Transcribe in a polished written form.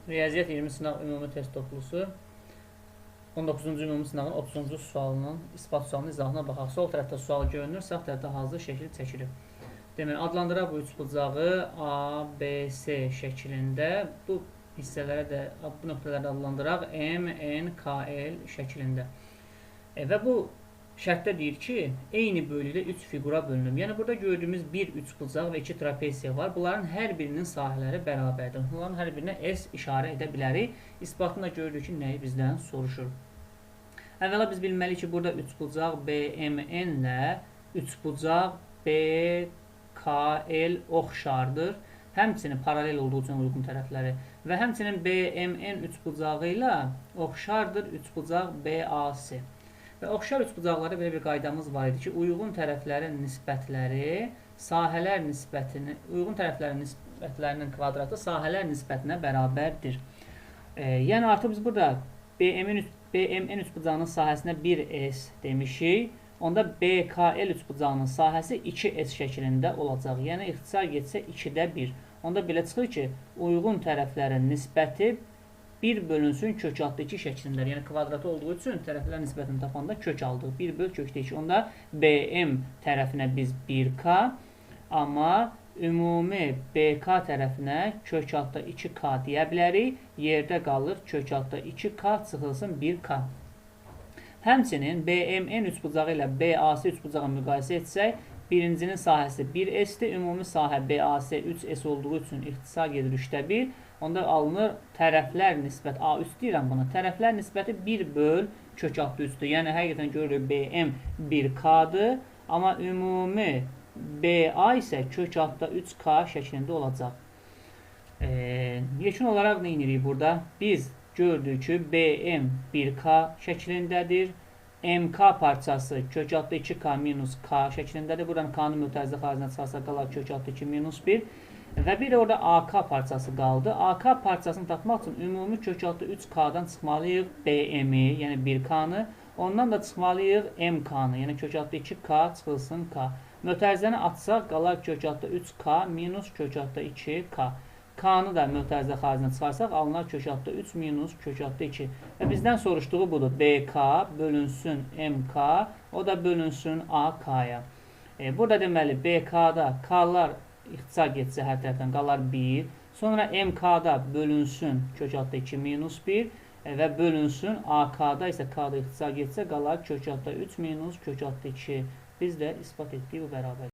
Riyaziyyat 20 sınaq ümumi test toplusu 19-cu ümumi sınağın 30-cu sualının ispat sualının izahına baxaq. Sol tərəfdə sual görünür, sağ tərəfdə hazır şəkil çəkilib. Deməli, adlandıraq bu üç bucağı A, B, C şəklində. Bu hissələrə də, bu nöqtələrdə adlandıraq M, N, K, L şəklində. Və bu şərtdə deyir ki, eyni bölükdə 3 fiqura bölünür. Yəni, burada gördüyümüz bir üçbucaq və 2 trapesiya var. Bunların hər birinin sahələri bərabərdir. Bunların hər birinə S işarə edə bilərik. İsbatında görürük ki, nəyi bizdən soruşur. Əvvəla biz bilməliyik ki, burada üçbucaq BMN ilə üçbucaq BKL oxşardır. Həmçinin paralel olduğu üçün uyğun tərəfləri və həmçinin BMN üçbucağı ilə oxşardır üçbucaq BAC. Və oxşar üçbucaqlarda belə bir qaydamız var idi ki, uyğun tərəflərin nisbətləri sahələr nisbətini, uyğun tərəflərin nisbətlərinin kvadratı sahələr nisbətinə bərabərdir. Yəni artıq biz burada BMN üçbucağının sahəsinə 1S demişik. Onda BKL üçbucağının sahəsi 2S şəklində olacaq. Yəni ixtisar getsə 2-də 1. Onda belə çıxır ki, uyğun tərəflərin nisbəti 1 bölünsün kök altı 2 şəklində. Yəni kvadratı olduğu üçün tərəflər nisbətini tapanda kök aldıq. 1 böl kökdə 2. Onda BM tərəfinə biz 1K, amma ümumi BK tərəfinə kök altda 2K deyə bilərik. Yerdə qalır kök altda 2K çıxılsın 1K. Həmçinin BMN üçbucağı ilə BAC üçbucağı müqayisə etsək, birincinin sahəsi 1S-dir, ümumi sahə BAC 3S olduğu üçün ixtisar gedir 3-də 1. Onda alınır tərəflər nisbət, A3 deyirəm buna, tərəflər nisbəti 1 böl kök altda 3-dür. Yəni, həqiqətən görürük BM 1K-dır, amma ümumi BA isə kök altda 3K şəklində olacaq. Yekun olaraq nə edirik burada? Biz gördük ki, BM 1K şəklindədir. MK parçası kök altda 2K minus K şəklindədir. Buradan K-nı mütərizə xaricinə çıxarsa qalar kök altda 2 minus 1. Və bir də orada AK parçası qaldı. AK parçasını tapmaq üçün ümumi kök altda 3K-dan çıxmalıyıq BM-i, yəni 1K-nı. Ondan da çıxmalıyıq MK-nı, yəni kök altda 2K çıxılsın K. Mötərizəni açsaq, qalar kök altda 3K minus kök altda 2K. K-nı da mötərizə xaricinə çıxarsaq, alınar kök altda 3 minus kök altda 2. Və bizdən soruşduğu budur. BK bölünsün MK, o da bölünsün AK-ya. Burada deməli BK-da K-lar ixtisar getsə hər tərəfdən qalar 1. Sonra MK-da bölünsün kök altda 2 minus 1 və bölünsün AK-da isə K-da ixtisar getsə qalar kök altda 3 minus kök altda 2. Biz də ispat etdik bu bərabər.